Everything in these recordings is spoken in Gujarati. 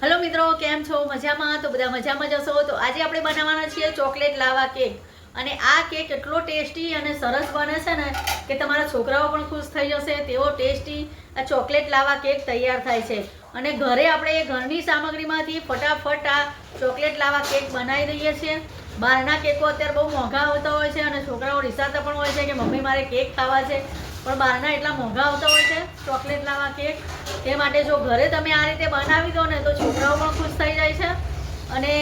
હેલો મિત્રો, કેમ છો? મજામાં? તો બધા મજામાં જશો. તો આજે આપણે બનાવવાના છીએ ચોકલેટ લાવા કેક. અને આ કેક એટલો ટેસ્ટી અને સરસ બને છે ને કે તમારા છોકરાઓ પણ ખુશ થઈ જશે. તેવો ટેસ્ટી આ ચોકલેટ લાવા કેક તૈયાર થાય છે. અને ઘરે આપણે ઘરની સામગ્રીમાંથી ફટાફટ આ ચોકલેટ લાવા કેક બનાવી દઈએ છીએ. બહારના કેકો અત્યારે બહુ મોંઘા આવતા હોય છે અને છોકરાઓ રિસાતા પણ હોય છે કે મમ્મી મારે કેક ખાવા છે, પણ બહારના એટલા મોંઘા આવતા હોય છે ચોકલેટ લાવા કેક. તે માટે જો ઘરે તમે આ રીતે બનાવી દો ને તો છોકરાઓ પણ ખુશ થઈ જાય છે. અને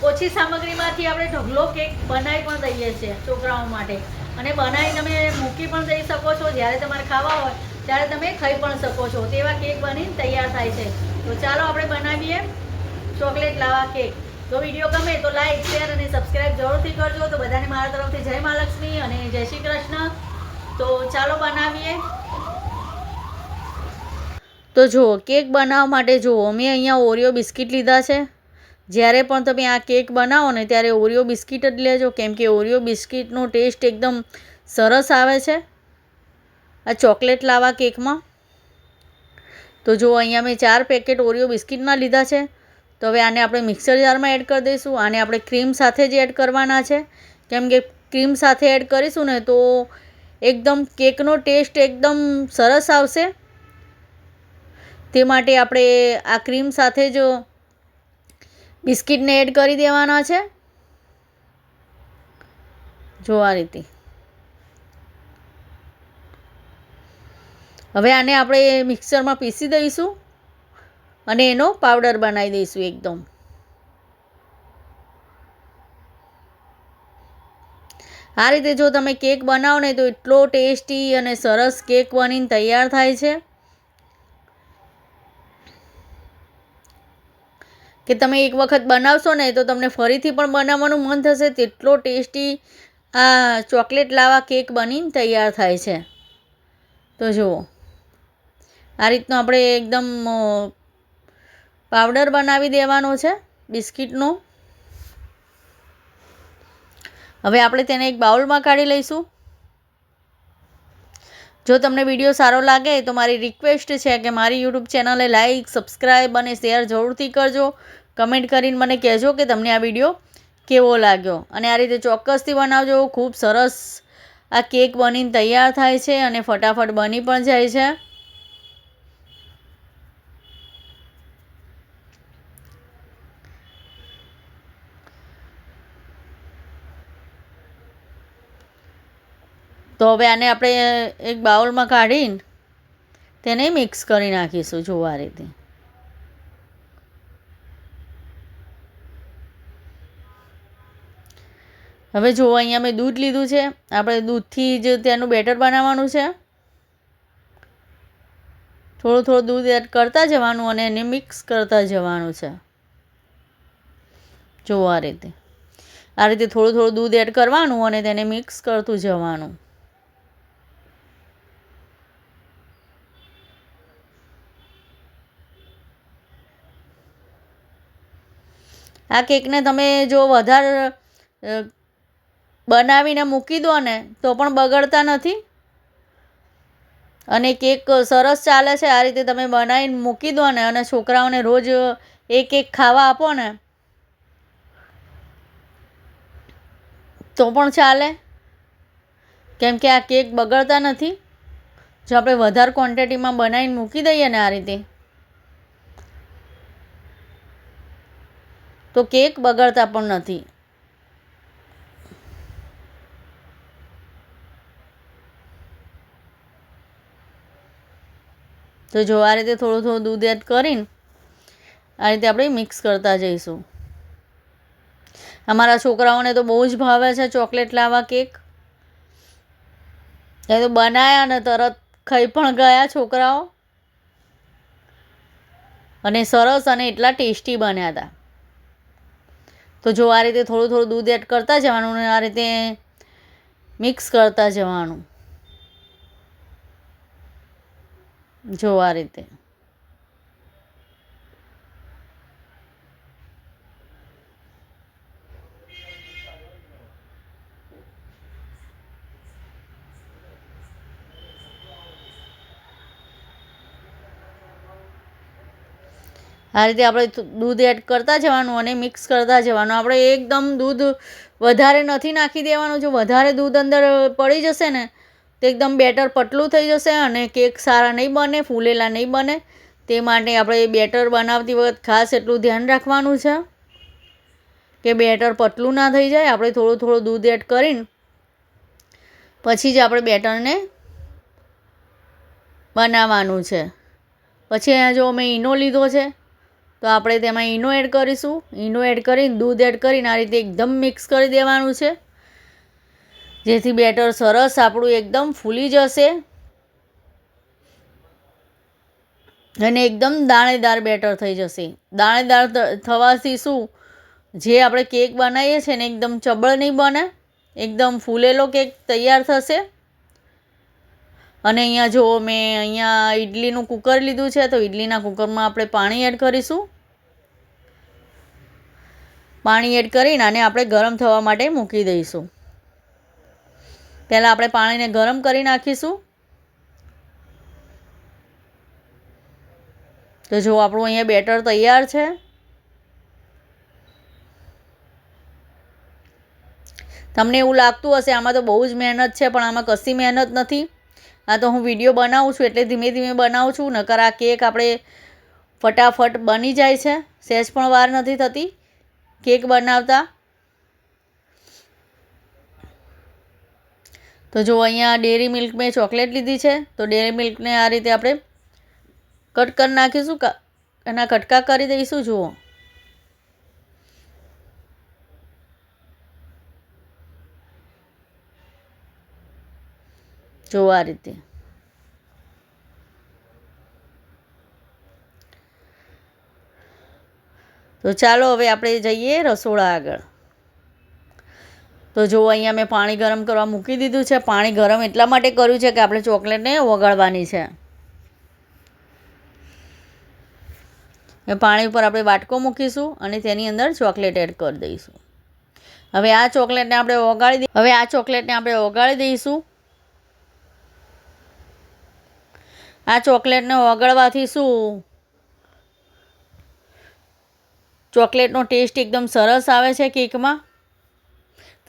ઓછી સામગ્રીમાંથી આપણે ઢગલો કેક બનાવી પણ દઈએ છીએ છોકરાઓ માટે. અને બનાવી તમે મૂકી પણ દઈ શકો છો. જ્યારે તમારે ખાવા હોય ત્યારે તમે ખાઈ પણ શકો છો. તેવા કેક બનીને તૈયાર થાય છે. તો ચાલો આપણે બનાવીએ ચોકલેટ લાવા કેક. તો વિડીયો ગમે તો લાઈક, શેર અને સબસ્ક્રાઈબ જરૂરથી કરજો. તો બધાને મારા તરફથી જય મા લક્ષ્મી અને જય શ્રી કૃષ્ણ. તો ચાલો બનાવીએ. તો જુઓ, કેક બનાવવા માટે જુઓ, મેં અહીંયા ઓરિયો બિસ્કિટ લીધા છે. જ્યારે પણ તમે આ કેક બનાવો ને ત્યારે ઓરિયો બિસ્કિટ જ લેજો, કેમ કે ઓરિયો બિસ્કિટનો ટેસ્ટ એકદમ સરસ આવે છે આ ચોકલેટ લાવા કેકમાં. તો જો અહીંયા મેં 4 પેકેટ ઓરિયો બિસ્કિટના લીધા છે. તો હવે આને આપણે મિક્સર જારમાં એડ કરી દઈશું. આને આપણે ક્રીમ સાથે જ એડ કરવાના છે, કેમ કે ક્રીમ સાથે એડ કરીશું ને તો એકદમ કેકનો ટેસ્ટ એકદમ સરસ આવશે. તે માટે આપણે આ ક્રીમ સાથે જ બિસ્કિટને એડ કરી દેવાના છે. જો આ રીતે. હવે આને આપણે મિક્સરમાં પીસી દઈશું અને એનો પાવડર બનાવી દઈશું એકદમ. આ રીતે જો તમે કેક બનાવો ને તો એટલો ટેસ્ટી અને સરસ કેક બનીને તૈયાર થાય છે કે તમે એક વખત બનાવશો ને તો તમને ફરીથી પણ બનાવવાનું મન થશે. તેટલો ટેસ્ટી આ ચોકલેટ લાવા કેક બનીને તૈયાર થાય છે. તો જુઓ, આ રીતનો આપણે એકદમ પાવડર બનાવી દેવાનો છે બિસ્કિટનો. હવે આપણે તેને એક બાઉલમાં કાઢી લઈશું. જો તમને વિડીયો સારો લાગે તો મારી રિક્વેસ્ટ છે કે મારી યુટ્યુબ ચેનલે લાઇક, સબસ્ક્રાઈબ અને શેર જરૂરથી કરજો. કમેન્ટ કરીને મને કહેજો કે તમને આ વિડીયો કેવો લાગ્યો. અને આ રીતે ચોક્કસથી બનાવજો. ખૂબ સરસ આ કેક બનીને તૈયાર થાય છે અને ફટાફટ બની પણ જાય છે. તો હવે આને આપણે એક બાઉલમાં કાઢીને તેને મિક્સ કરી નાખીશું. જો આ રીતે. હવે જુઓ, અહીંયા મેં દૂધ લીધું છે. આપણે દૂધથી જ તેનું બેટર બનાવવાનું છે. થોડું થોડું દૂધ એડ કરતા જવાનું અને એને મિક્સ કરતા જવાનું છે. જો આ રીતે. આ રીતે થોડું થોડું દૂધ એડ કરવાનું અને તેને મિક્સ કરતું જવાનું. આ કેકને તમે જો વધારે બનાવીને મૂકી દો ને તો પણ બગડતા નથી અને કેક સરસ ચાલે છે. આ રીતે તમે બનાવીને મૂકી દો ને અને છોકરાઓને રોજ એક એક ખાવા આપો ને તો પણ ચાલે, કેમ કે આ કેક બગડતા નથી. જો આપણે વધારે ક્વોન્ટિટીમાં બનાવીને મૂકી દઈએ ને આ રીતે તો કેક બગડતા પણ નથી. તો જો આ રીતે થોડું થોડું દૂધ એડ કરીને આ રીતે આપણે મિક્સ કરતા જઈશું. અમારા છોકરાઓને તો બહુ જ ભાવે છે ચોકલેટ લાવા કેક. એ તો બનાવ્યા ને તરત ખાઈ પણ ગયા છોકરાઓ. અને સરસ અને એટલા ટેસ્ટી બન્યા હતા. તો જો આ રીતે થોડું થોડું દૂધ એડ કરતા જવાનું અને આ રીતે મિક્સ કરતા જવાનું. જો આ રીતે. આ રીતે આપણે દૂધ એડ કરતા જવાનું અને મિક્સ કરતા જવાનું. આપણે એકદમ દૂધ વધારે નથી નાખી દેવાનું. જો વધારે દૂધ અંદર પડી જશે ને તો એકદમ બેટર પતલું થઈ જશે અને કેક સારા નહીં બને, ફૂલેલા નહીં બને. તે માટે આપણે બેટર બનાવતી વખત ખાસ એટલું ધ્યાન રાખવાનું છે કે બેટર પતલું ના થઈ જાય. આપણે થોડું થોડું દૂધ એડ કરીને પછી જ આપણે બેટરને બનાવવાનું છે. પછી અહીંયા જો મેં ઈનો લીધો છે તો આપણે તેમાં ઈનો એડ કરીશું. ઈનો એડ કરીને દૂધ એડ કરીને આ રીતે એકદમ મિક્સ કરી દેવાનું છે, જેથી બેટર સરસ આપણું એકદમ ફૂલી જશે અને એકદમ દાણેદાર બેટર થઈ જશે. દાણેદાર થવાથી શું, જે આપણે કેક બનાવીએ છીએ ને એકદમ ચબળ નહીં બને, એકદમ ફૂલેલો કેક તૈયાર થશે. અને અહીંયા જો મેં અહીંયા ઇડલીનું કુકર લીધું છે તો ઇડલીના કુકરમાં આપણે પાણી એડ કરીશું. પાણી એડ કરીને આને આપણે ગરમ થવા માટે મૂકી દઈશું. પહેલાં આપણે પાણીને ગરમ કરી નાખીશું. તો જો આપણું અહીંયા બેટર તૈયાર છે. તમને એવું લાગતું હશે આમાં તો બહુ જ મહેનત છે, પણ આમાં કશી મહેનત નથી. આ તો હું વિડીયો બનાવું છું એટલે ધીમે ધીમે બનાવું છું, નકર આ કેક આપણે ફટાફટ બની જાય છે. સહેજ પણ વાર નથી થતી કેક બનાવતા. તો જો અહીંયા ડેરી મિલ્ક મેં ચોકલેટ લીધી છે તો ડેરી મિલ્કને આ રીતે આપણે કટ કરી નાખીશું, એના કટકા કરી દઈશું. જુઓ જો આ રીતે. તો ચાલો હવે આપણે જઈએ રસોડા આગળ. તો જો અહીંયા મેં પાણી ગરમ કરવા મૂકી દીધું છે. પાણી ગરમ એટલા માટે કર્યું છે કે આપણે ચોકલેટને ઓગાળવાની છે. એ પાણી ઉપર આપણે વાટકો મૂકીશું અને તેની અંદર ચોકલેટ એડ કરી દઈશું. હવે આ ચોકલેટને આપણે ઓગાળી દઈશું. આ ચોકલેટને ઓગાળવાથી શું, ચોકલેટનો ટેસ્ટ એકદમ સરસ આવે છે કેકમાં.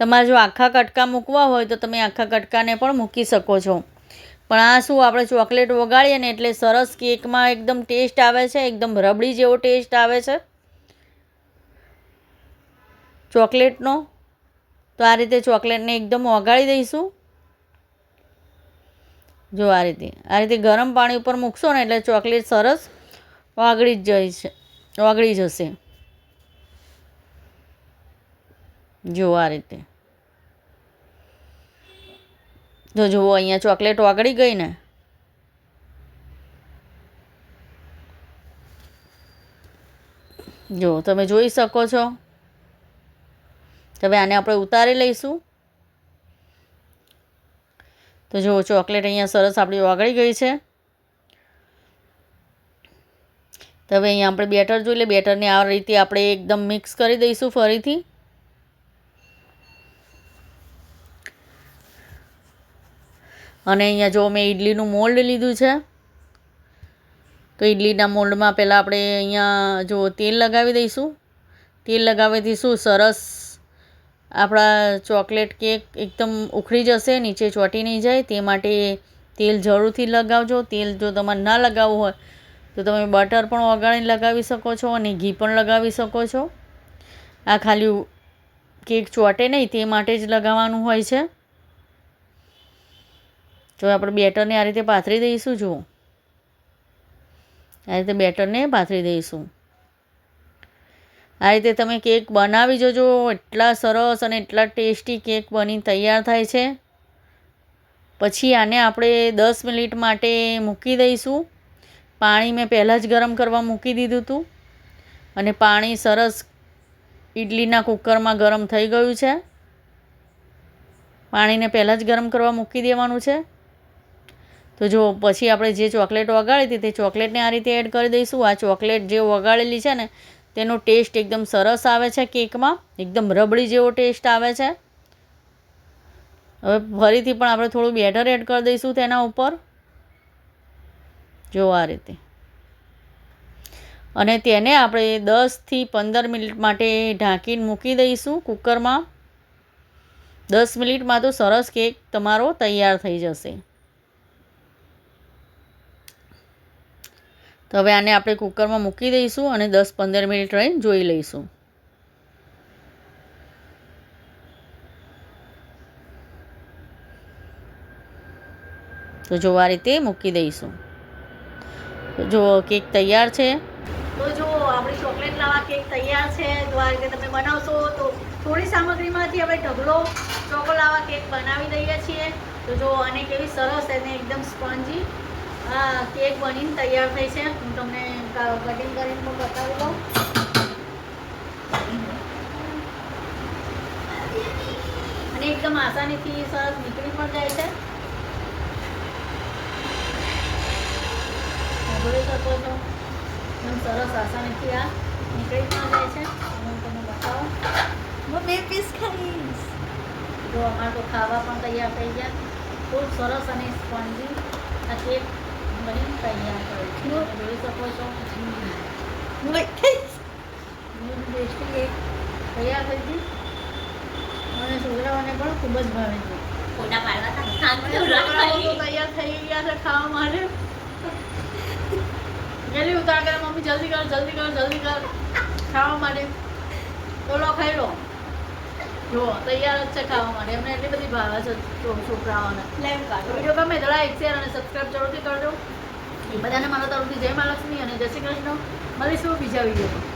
તમારે જો આખા કટકા મૂકવા હોય તો તમે આખા કટકાને પણ મૂકી શકો છો, પણ આ શું આપણે ચોકલેટ ઓગાળીએ ને એટલે સરસ કેકમાં એકદમ ટેસ્ટ આવે છે, એકદમ રબડી જેવો ટેસ્ટ આવે છે ચોકલેટનો. તો આ રીતે ચોકલેટને એકદમ ઓગાળી દઈશું. જો આ રીતે ગરમ પાણી ઉપર મૂકશો ને એટલે ચોકલેટ સરસ ઓગળી જશે. જો આ રીતે. જો જુઓ અહીંયા ચોકલેટ ઓગળી ગઈ ને. જો તમે જોઈ શકો છો. હવે આને આપણે ઉતારી લઈશું. તો જો ચોકલેટ અહીંયા સરસ આપણી ઓગળી ગઈ છે. તો હવે અહીંયા આપણે બેટર જોઈ લે. બેટરને આ રીતે આપણે એકદમ મિક્સ કરી દઈશું ફરીથી. અને અહીંયા જો મેં ઇડલીનું મોલ્ડ લીધું છે તો ઇડલીના મોલ્ડમાં પહેલાં આપણે અહીંયા જો તેલ લગાવી દઈશું. તેલ લગાવવાથી શું સરસ આપણા ચોકલેટ કેક એકદમ ઉખડી જશે, નીચે ચોંટી નહીં જાય. તે માટે તેલ જરૂરથી લગાવજો. તેલ જો તમારે ના લગાવવું હોય તો તમે બટર પણ ઓગાળીને લગાવી શકો છો અને ઘી પણ લગાવી શકો છો. આ ખાલી કેક ચોંટે નહીં તે માટે જ લગાવવાનું હોય છે. જો આપણે બેટરને આ રીતે પાથરી દઈશું. જુઓ આ રીતે બેટરને પાથરી દઈશું. આ રીતે તમે કેક બનાવી જોજો. એટલા સરસ અને એટલા ટેસ્ટી કેક બની તૈયાર થાય છે. પછી આને આપણે 10 મિનિટ માટે મૂકી દઈશું. પાણી મેં પહેલાં જ ગરમ કરવા મૂકી દીધું હતું અને પાણી સરસ ઇડલીના કુકરમાં ગરમ થઈ ગયું છે. પાણીને પહેલાં જ ગરમ કરવા મૂકી દેવાનું છે. તો જો પછી આપણે જે ચોકલેટ ઓગાળી હતી તે ચોકલેટને આ રીતે એડ કરી દઈશું. આ ચોકલેટ જે ઓગાળેલી છે ને તેનો ટેસ્ટ એકદમ સરસ આવે છે કેકમાં, એકદમ રબડી જેવો ટેસ્ટ આવે છે. હવે ફરીથી પણ આપણે થોડું બેટર એડ કરી દઈશું તેના ઉપર. જો આ રીતે. અને તેને આપણે 10 થી 15 મિનિટ માટે ઢાંકીને મૂકી દઈશું કુકરમાં. 10 મિનિટમાં તો સરસ કેક તમારો તૈયાર થઈ જશે. તો હવે આને આપણે કુકરમાં મૂકી દઈશું અને 10-15 મિનિટ રહીને જોઈ લઈશું. તો જો આ રીતે મૂકી દઈશું. તો જો કેક તૈયાર છે. તો જો આપણી ચોકલેટ લાવા કેક તૈયાર છે. જો આ રીતે તમે બનાવશો તો થોડી સામગ્રીમાંથી આપણે ઢગલો ચોકો લાવા કેક બનાવી દઈએ છીએ. તો જો આને કેવી સરસ અને એકદમ સ્પોન્જી કેક બનીને તૈયાર થઈ છે. હું તમને કટિંગ કરીને પણ બતાવી દઉં. અને એકદમ આસાનીથી સરસ નીકળી પણ જાય છે. જોઈ શકો છો એકદમ સરસ આસાનીથી આ નીકળી પણ જાય છે. હું તમને બતાવું. હું 2 પીસ ખાઈશ. જો અમારે તો ખાવા પણ તૈયાર થઈ ગયા. ખૂબ સરસ અને સ્પોન્જી આ કેક બની તૈયાર કરે છે. જોઈ શકો છો ટેસ્ટી કેક તૈયાર થઈ ગઈ અને છોકરાઓને પણ ખૂબ જ ભાવે છે. ફોટા પાડવા તૈયાર થઈ ગયા છે ખાવા માટે. જલ્દી ઉતાર કરે મમ્મી, જલ્દી કર જલ્દી કર જલ્દી કર ખાવા માટે. તો લો ખાઈ લો. જો તૈયાર જ છે ખાવા માટે. એમને એટલી બધી ભાવે છે છોકરાઓને. વિડીયો ગમે તો લાઈક શેર અને સબસ્ક્રાઈબ જરૂરથી કરજો. બધાને મારા તરફથી જય મા લક્ષ્મી અને જય શ્રી કૃષ્ણ. મળીશું બીજા વિડીયોમાં.